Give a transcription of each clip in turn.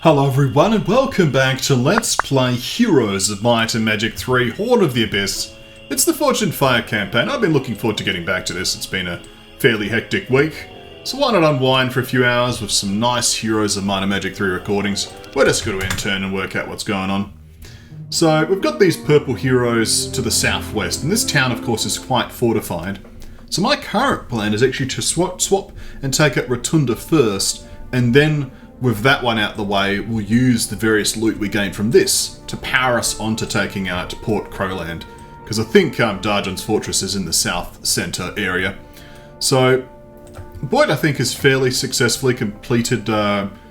Hello everyone and welcome back to Let's Play Heroes of Might and Magic 3 Horn of the Abyss. It's the Fortune Fire campaign. I've been looking forward to getting back to this. It's been a fairly hectic week. So why not unwind for a few hours with some nice Heroes of Might and Magic 3 recordings. We'll just go to intern and work out what's going on. So we've got these purple heroes to the southwest, and this town of course is quite fortified. So my current plan is actually to swap and take out Rotunda first, and then with that one out the way, we'll use the various loot we gain from this to power us on to taking out Port Crowland. Because I think Darjan's Fortress is in the south centre area. So Boyd, I think, has fairly successfully completed, capturing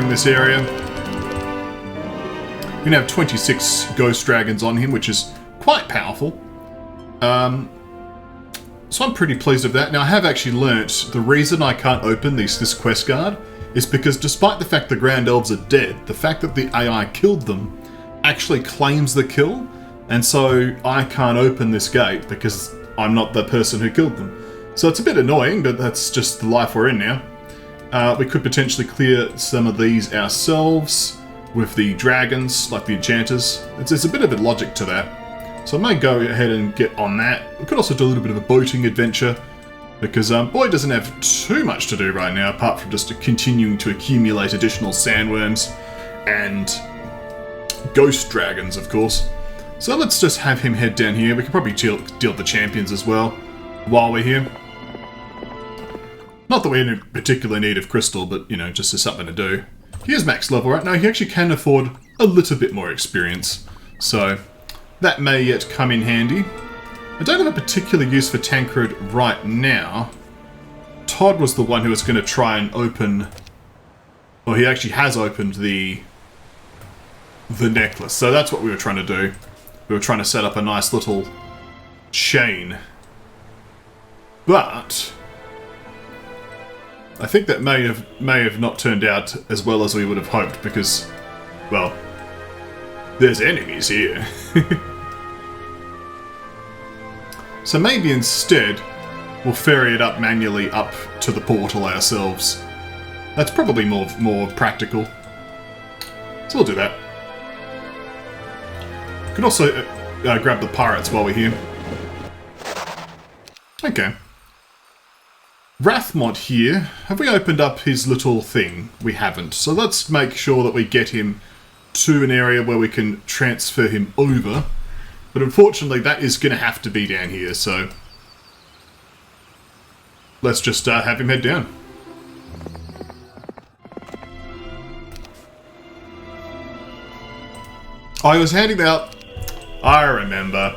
this area. We can have 26 Ghost Dragons on him, which is quite powerful. So I'm pretty pleased with that. Now I have actually learnt the reason I can't open this quest card is because despite the fact the Grand Elves are dead, the fact that the AI killed them actually claims the kill, and so I can't open this gate because I'm not the person who killed them. So it's a bit annoying, but that's just the life we're in now. We could potentially clear some of these ourselves with the dragons, like the enchanters. There's a bit of a logic to that. So I may go ahead and get on that. We could also do a little bit of a boating adventure, because Boyd doesn't have too much to do right now, apart from just continuing to accumulate additional sandworms and ghost dragons, of course. So let's just have him head down here. We could probably deal with the champions as well while we're here. Not that we're in particular need of crystal, but, just as something to do. He is max level right now. He actually can afford a little bit more experience. So that may yet come in handy. I don't have a particular use for Tancred right now. Todd was the one who was going to try and open... Well, he actually has opened the necklace. So that's what we were trying to do. We were trying to set up a nice little chain. But I think that may have not turned out as well as we would have hoped because, well, there's enemies here. So maybe instead we'll ferry it up manually up to the portal ourselves. That's probably more practical. So we'll do that. We could also grab the pirates while we're here. Okay. Rathmont here. Have we opened up his little thing? We haven't. So let's make sure that we get him to an area where we can transfer him over. But unfortunately, that is going to have to be down here, so let's just have him head down. I was handing out... I remember.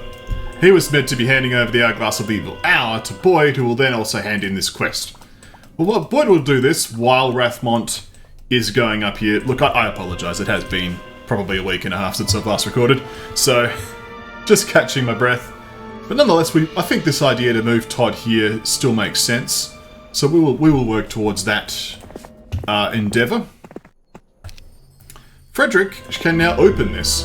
He was meant to be handing over the Hourglass of the Evil Hour to Boyd, who will then also hand in this quest. Well, Boyd will do this while Rathmont is going up here. Look, I apologise. It has been probably a week and a half since I've last recorded, so just catching my breath. But nonetheless, I think this idea to move Todd here still makes sense. So we will work towards that endeavour. Frederick can now open this.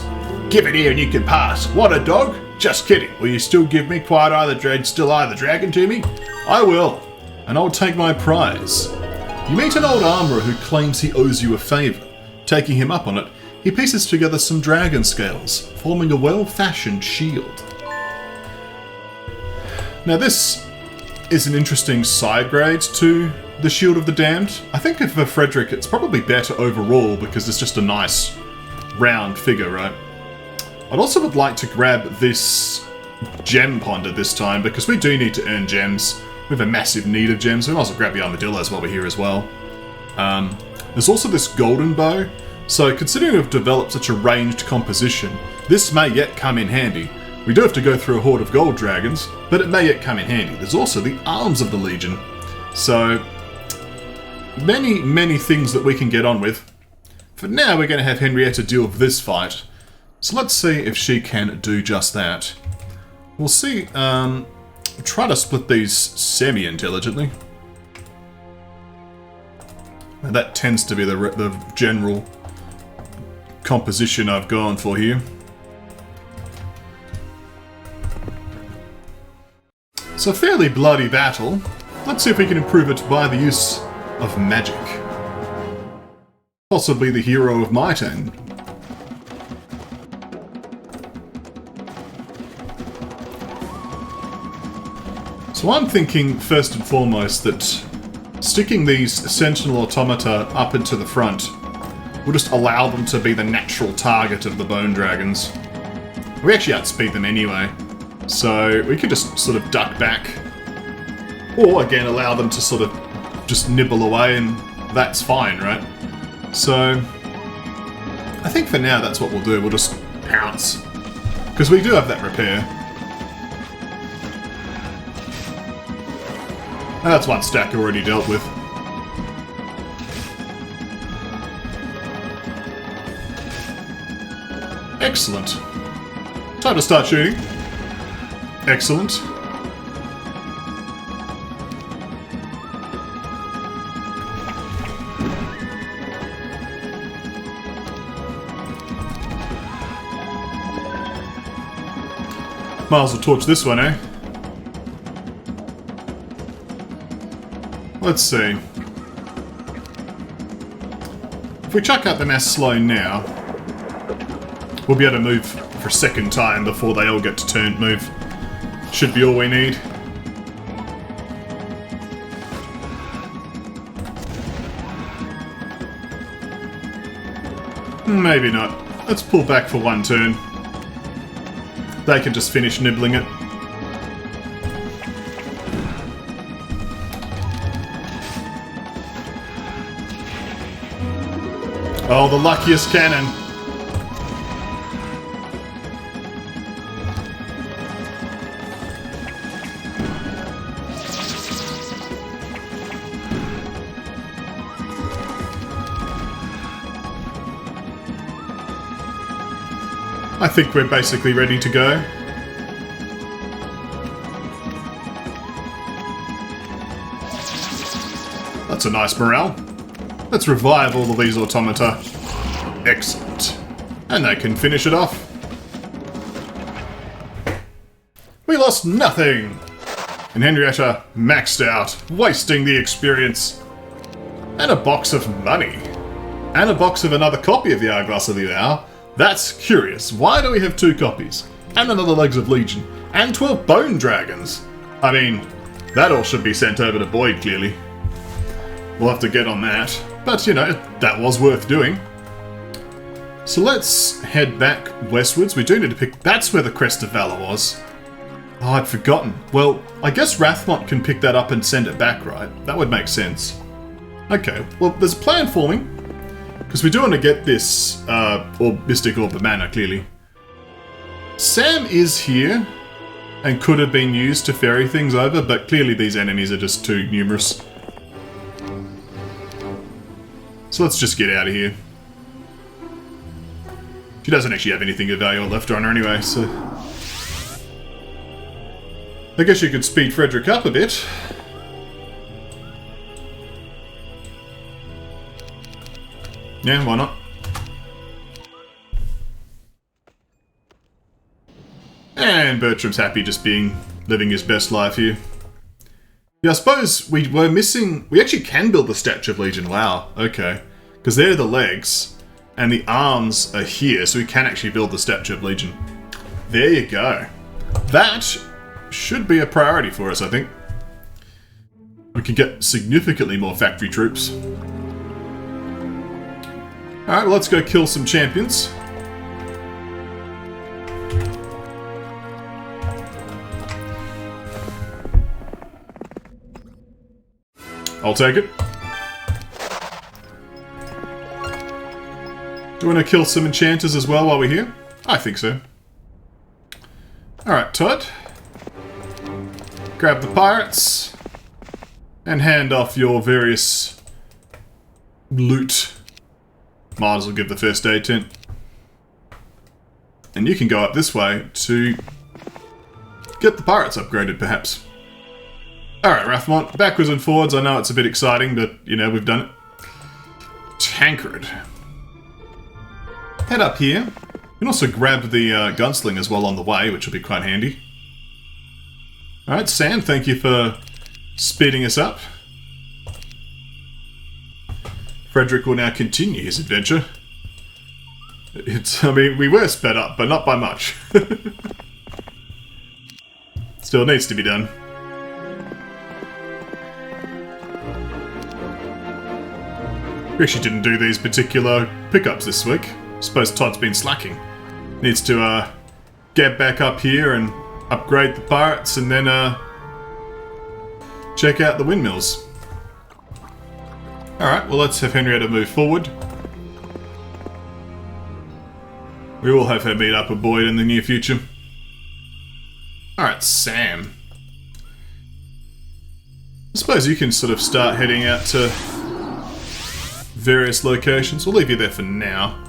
Give it here and you can pass. What a dog! Just kidding. Will you still give me Quiet Eye the Dragon to me? I will, and I'll take my prize. You meet an old armourer who claims he owes you a favour. Taking him up on it, he pieces together some dragon scales, forming a well-fashioned shield. Now this is an interesting side grade to the Shield of the Damned. I think for Frederick it's probably better overall because it's just a nice round figure, right? I'd also would like to grab this gem ponder this time because we do need to earn gems. We have a massive need of gems. We might also grab the armadillos while we're here as well. There's also this golden bow. So considering we've developed such a ranged composition, this may yet come in handy. We do have to go through a horde of gold dragons, but it may yet come in handy. There's also the arms of the Legion. So many things that we can get on with. For now, we're going to have Henrietta deal with this fight. So let's see if she can do just that. We'll see. Try to split these semi-intelligently. And that tends to be the general composition I've gone for here. So fairly bloody battle. Let's see if we can improve it by the use of magic. Possibly the hero of my team. So I'm thinking, first and foremost, that sticking these Sentinel Automata up into the front will just allow them to be the natural target of the Bone Dragons. We actually outspeed them anyway, so we could just sort of duck back. Or, again, allow them to sort of just nibble away, and that's fine, right? So, I think for now that's what we'll do. We'll just pounce. Because we do have that repair. And that's one stack already dealt with. Excellent. Time to start shooting. Excellent. Might as well torch this one, eh? Let's see. If we chuck out the mass slow now, we'll be able to move for a second time before they all get to move. Should be all we need. Maybe not. Let's pull back for one turn. They can just finish nibbling it. Oh, the luckiest cannon. I think we're basically ready to go. That's a nice morale. Let's revive all of these automata. Excellent. And they can finish it off. We lost nothing! And Henrietta maxed out, wasting the experience. And a box of money. And a box of another copy of the Hourglass of the Hour. That's curious. Why do we have 2 copies? And another Legs of Legion. And 12 Bone Dragons. I mean, that all should be sent over to Boyd, clearly. We'll have to get on that. But, you know, that was worth doing. So let's head back westwards. We do need to pick... That's where the Crest of Valor was. Oh, I'd forgotten. Well, I guess Rathmont can pick that up and send it back, right? That would make sense. Okay, well, there's a plan forming. Because we do want to get this, Mystic Orb of Mana, clearly. Sam is here, and could have been used to ferry things over, but clearly these enemies are just too numerous. So let's just get out of here. She doesn't actually have anything of value left on her anyway, so... I guess you could speed Frederick up a bit. Yeah, why not? And Bertram's happy just living his best life here. Yeah, I suppose we were missing... We actually can build the Statue of Legion. Wow, okay. Because they're the legs, and the arms are here, so we can actually build the Statue of Legion. There you go. That should be a priority for us, I think. We can get significantly more factory troops. Alright, well, let's go kill some champions. I'll take it. Do you want to kill some enchanters as well while we're here? I think so. Alright, Todd. Grab the pirates. And hand off your various loot. Might as well give the first aid tent. And you can go up this way to get the pirates upgraded, perhaps. Alright, Rathmont, backwards and forwards. I know it's a bit exciting, but, you know, we've done it. Tancred. Head up here. You can also grab the gunslingers while on the way, which will be quite handy. Alright, Sam, thank you for speeding us up. Frederick will now continue his adventure. I mean, we were sped up, but not by much. Still needs to be done. We actually didn't do these particular pickups this week. Suppose Todd's been slacking. Needs to get back up here and upgrade the pirates and then check out the windmills. Alright, well let's have Henrietta move forward. We will have her meet up with Boyd in the near future. Alright, Sam. I suppose you can sort of start heading out to various locations. We'll leave you there for now.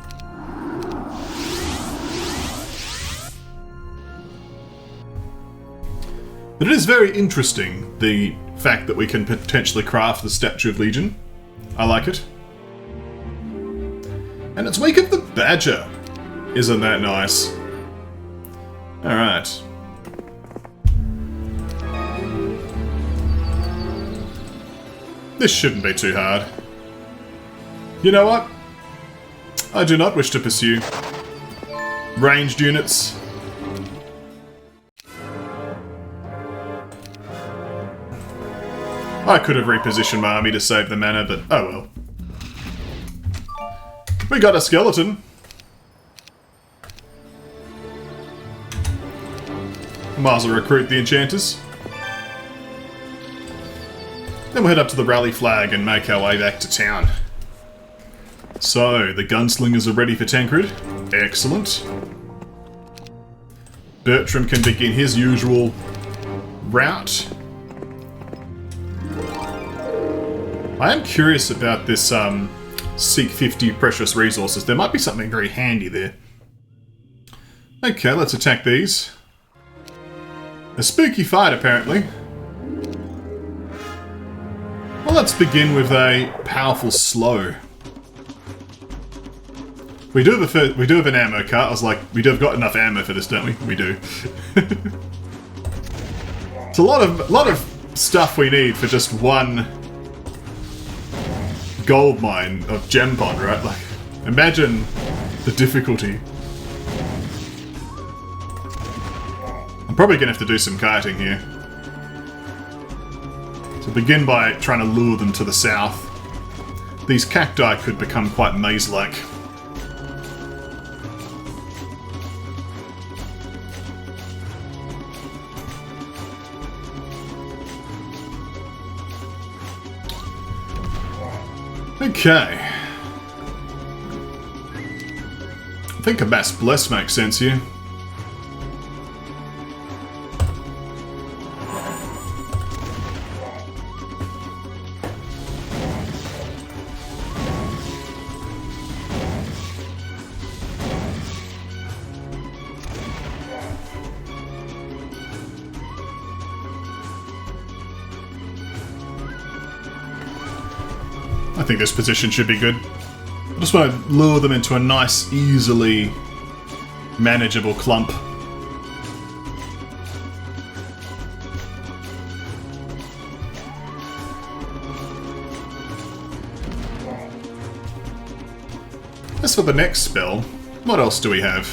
But it is very interesting, the fact that we can potentially craft the Statue of Legion. I like it. And it's Week of the Badger. Isn't that nice? Alright. This shouldn't be too hard. You know what? I do not wish to pursue ranged units. I could have repositioned my army to save the mana, but oh well. We got a skeleton. Might as well recruit the enchanters. Then we'll head up to the rally flag and make our way back to town. So, the gunslingers are ready for Tancred. Excellent. Bertram can begin his usual route. I am curious about this Seek 50 precious resources. There might be something very handy there. Okay, let's attack these. A spooky fight, apparently. Well, let's begin with a powerful slow. We do have an ammo cart. I was like, we do have got enough ammo for this, don't we? We do. It's a lot of stuff we need for just one gold mine of gem pond, right? Like, imagine the difficulty. I'm probably gonna have to do some kiting here. So begin by trying to lure them to the south. These cacti could become quite maze-like. Okay. I think a Mass Bless makes sense here. I think this position should be good. I just want to lure them into a nice, easily manageable clump. As for the next spell, what else do we have?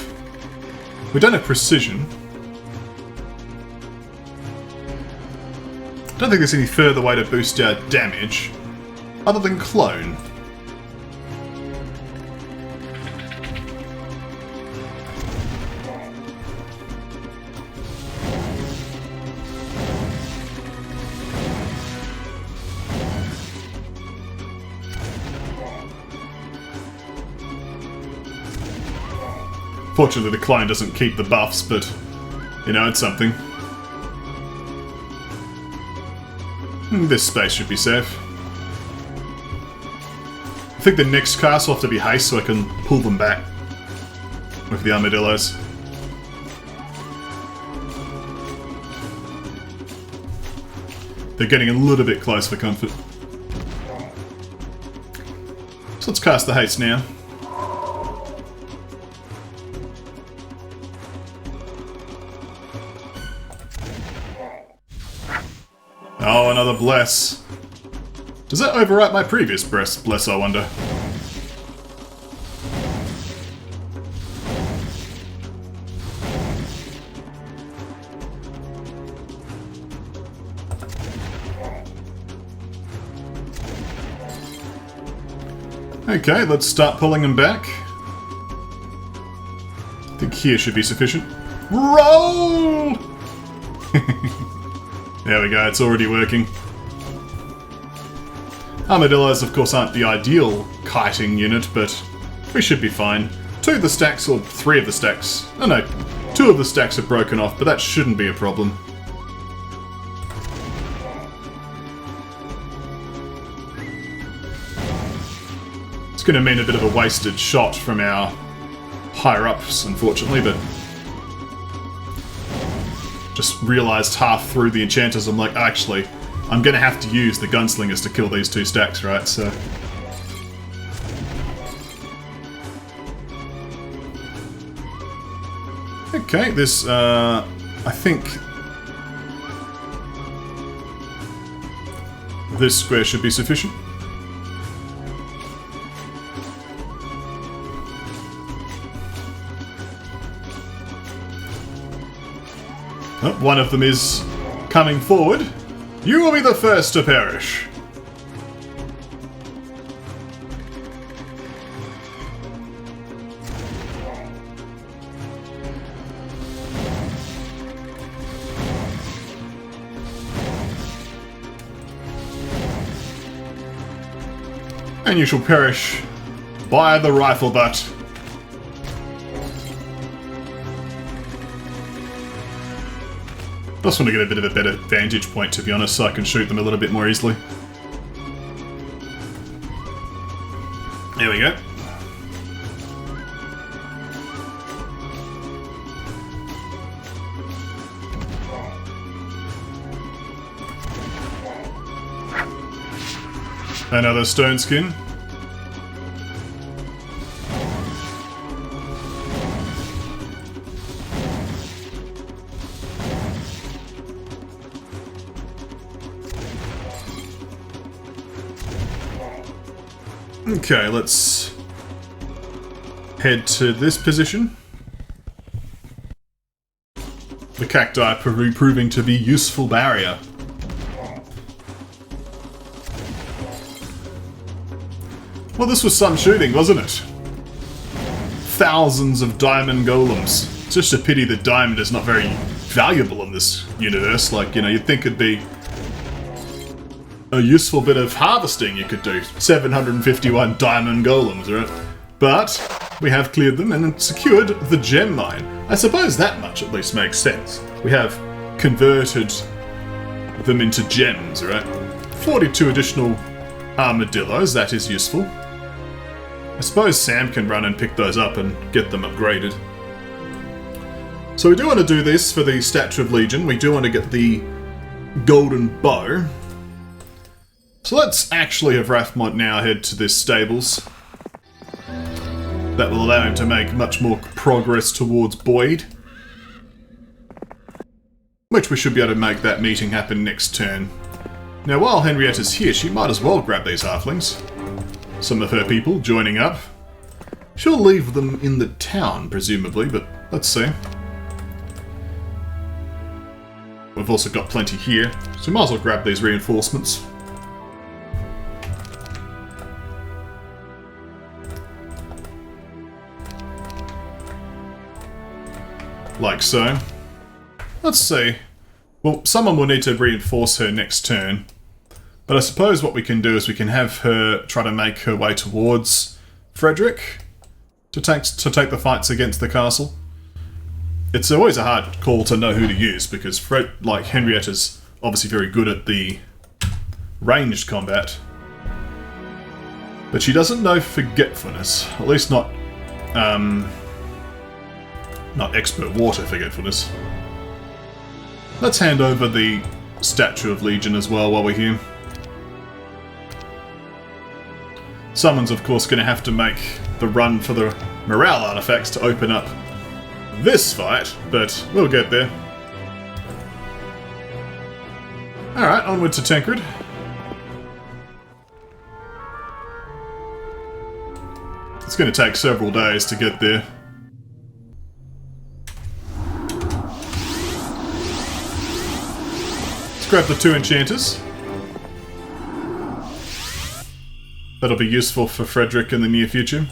We don't have precision. I don't think there's any further way to boost our damage other than clone. Fortunately, the clone doesn't keep the buffs, but you know, it's something. This space should be safe. I think the next cast will have to be haste so I can pull them back with the armadillos. They're getting a little bit close for comfort. So let's cast the haste now. Oh, another bless. Does that overwrite my previous bless, I wonder? Okay, let's start pulling them back. I think here should be sufficient. Roll! There we go, it's already working. Armadillos, of course, aren't the ideal kiting unit, but we should be fine. 2 of the stacks, or 3 of the stacks. Oh no, 2 of the stacks are broken off, but that shouldn't be a problem. It's going to mean a bit of a wasted shot from our higher-ups, unfortunately, but just realised half through the enchanters, I'm like, actually, I'm going to have to use the gunslingers to kill these 2 stacks, right? So okay, this, I think this square should be sufficient. Oh, one of them is coming forward. You will be the first to perish. And you shall perish by the rifle butt. I just want to get a bit of a better vantage point, to be honest, so I can shoot them a little bit more easily. There we go. Another stone skin. Okay, let's head to this position. The cacti proving to be useful barrier. Well, this was some shooting, wasn't it? Thousands of diamond golems. It's just a pity that diamond is not very valuable in this universe. Like, you know, you'd think it'd be a useful bit of harvesting you could do. 751 diamond golems, right? But we have cleared them and secured the gem mine. I suppose that much at least makes sense. We have converted them into gems, right? 42 additional armadillos, that is useful. I suppose Sam can run and pick those up and get them upgraded. So we do want to do this for the Statue of Legion. We do want to get the golden bow. So let's actually have Rathmont now head to this stables. That will allow him to make much more progress towards Boyd. Which we should be able to make that meeting happen next turn. Now while Henrietta's here, she might as well grab these halflings. Some of her people joining up. She'll leave them in the town, presumably, but let's see. We've also got plenty here, so we might as well grab these reinforcements. Like so. Let's see. Well, someone will need to reinforce her next turn. But I suppose what we can do is we can have her try to make her way towards Frederick to take the fights against the castle. It's always a hard call to know who to use because Henrietta's obviously very good at the ranged combat. But she doesn't know forgetfulness, at least not expert water forgetfulness. Let's hand over the Statue of Legion as well while we're here. Someone's of course going to have to make the run for the morale artifacts to open up this fight, but we'll get there. Alright, onward to Tancred. It's going to take several days to get there. Let's grab the 2 enchanters. That'll be useful for Frederick in the near future.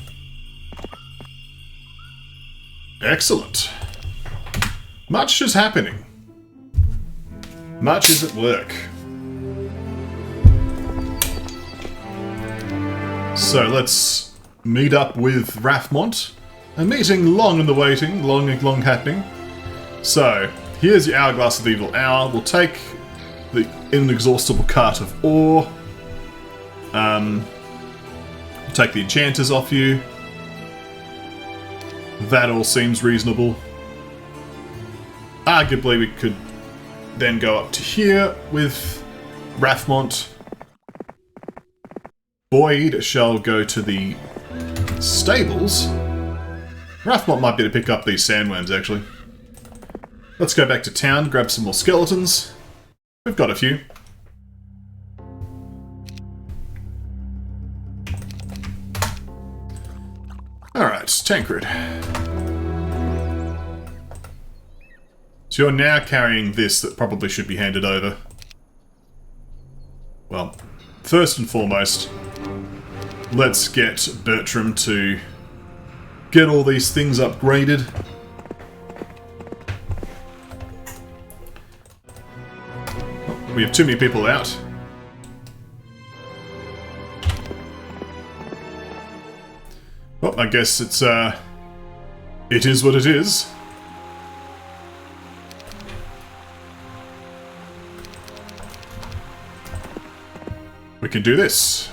Excellent. Much is happening. Much is at work. So let's meet up with Rathmont. A meeting long in the waiting, long happening. So, here's your Hourglass of Evil Hour. We'll take the inexhaustible cart of ore. Take the enchanters off you. That all seems reasonable. Arguably we could then go up to here with Rathmont. Boyd shall go to the stables. Rathmont might be able to pick up these sandworms, actually. Let's go back to town, grab some more skeletons. We've got a few. Alright, Tancred. So you're now carrying this that probably should be handed over. Well, first and foremost, let's get Bertram to get all these things upgraded. We have too many people out. Well, I guess it is what it is. We can do this.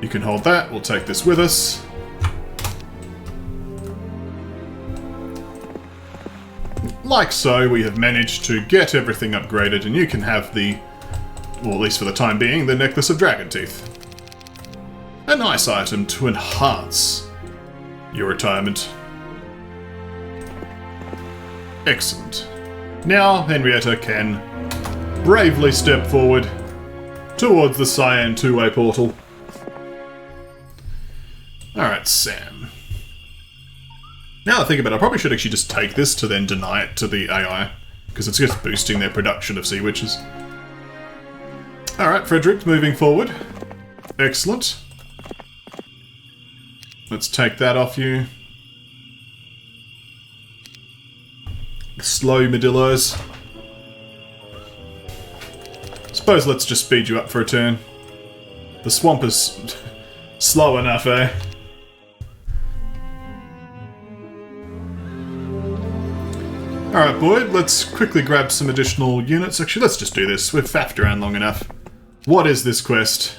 You can hold that, we'll take this with us. Like so, we have managed to get everything upgraded, and you can have the, well, at least for the time being, the Necklace of Dragon Teeth. A nice item to enhance your retirement. Excellent. Now, Henrietta can bravely step forward towards the Cyan two-way portal. Alright, Sam. Now I think about it, I probably should actually just take this to then deny it to the AI, because it's just boosting their production of sea witches. Alright, Frederick, moving forward. Excellent. Let's take that off you. The slow Medillos. Suppose let's just speed you up for a turn. The swamp is slow enough, eh? Alright, Boyd, let's quickly grab some additional units. Actually, let's just do this. We've faffed around long enough. What is this quest?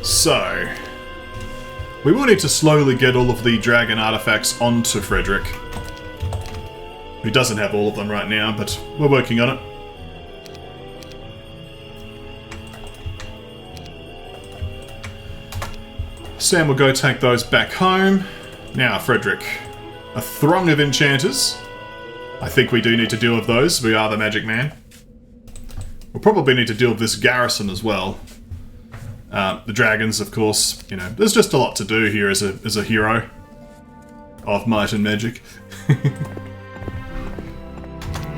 So, we will need to slowly get all of the dragon artifacts onto Frederick. He doesn't have all of them right now, but we're working on it. Sam will go take those back home. Now, Frederick. A throng of enchanters. I think we do need to deal with those. We are the magic man. We'll probably need to deal with this garrison as well. The dragons, of course. You know, there's just a lot to do here as a hero of might and magic.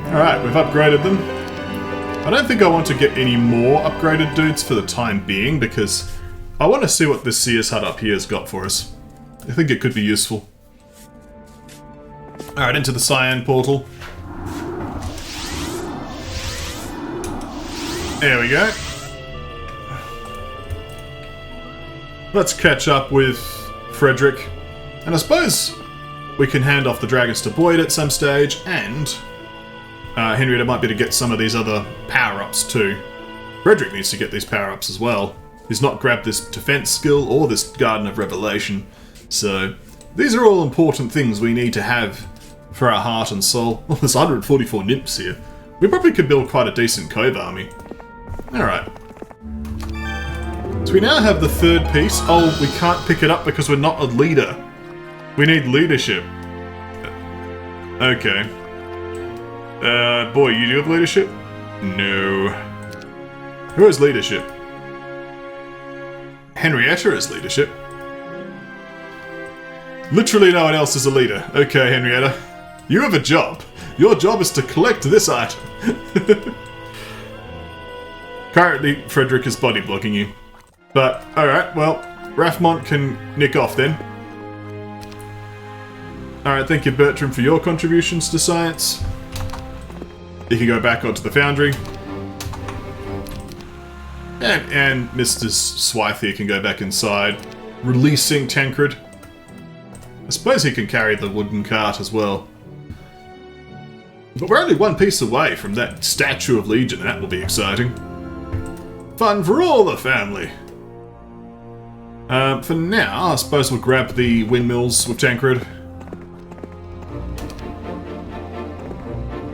Alright, we've upgraded them. I don't think I want to get any more upgraded dudes for the time being, because I want to see what this Seer's Hut up here has got for us. I think it could be useful. Alright, into the Cyan portal. There we go. Let's catch up with Frederick. And I suppose we can hand off the dragons to Boyd at some stage, and Henrietta might be able to get some of these other power-ups too. Frederick needs to get these power-ups as well. He's not grabbed this defense skill or this Garden of Revelation. So, these are all important things we need to have for our heart and soul. Well, there's 144 nymphs here. We probably could build quite a decent Cove army. Alright. So we now have the third piece. Oh, we can't pick it up because we're not a leader. We need leadership. Okay. Boy, you do have leadership? No. Who has leadership? Henrietta as leadership? Literally no one else is a leader. Okay, Henrietta. You have a job. Your job is to collect this item. Currently, Frederick is body blocking you. But, alright, well, Rathmont can nick off then. Alright, thank you, Bertram, for your contributions to science. You can go back onto the foundry. And Mr. Swithe here can go back inside, releasing Tancred. I suppose he can carry the wooden cart as well. But we're only one piece away from that Statue of Legion, and that will be exciting. Fun for all the family. For now, I suppose we'll grab the windmills with Tancred.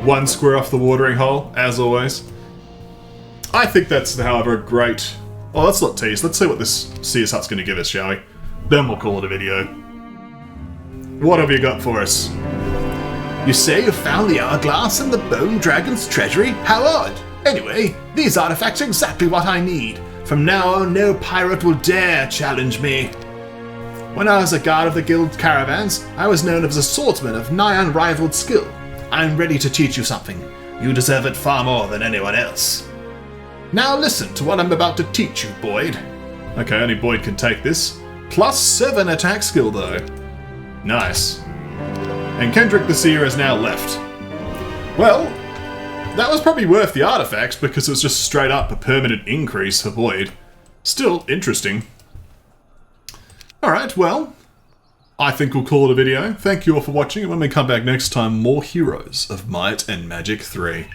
One square off the watering hole, as always. I think that's, however, a great... Oh, let's not tease. Let's see what this Seer's Hut's going to give us, shall we? Then we'll call it a video. What have you got for us? You say you found the hourglass in the Bone Dragon's treasury? How odd! Anyway, these artifacts are exactly what I need. From now on, no pirate will dare challenge me. When I was a guard of the guild caravans, I was known as a swordsman of nigh unrivaled skill. I'm ready to teach you something. You deserve it far more than anyone else. Now listen to what I'm about to teach you, Boyd. Okay, only Boyd can take this. +7 attack skill, though. Nice. And Kendrick the Seer has now left. Well, that was probably worth the artifacts because it was just straight up a permanent increase for Boyd. Still interesting. Alright, well, I think we'll call it a video. Thank you all for watching, and when we come back next time, more Heroes of Might and Magic 3.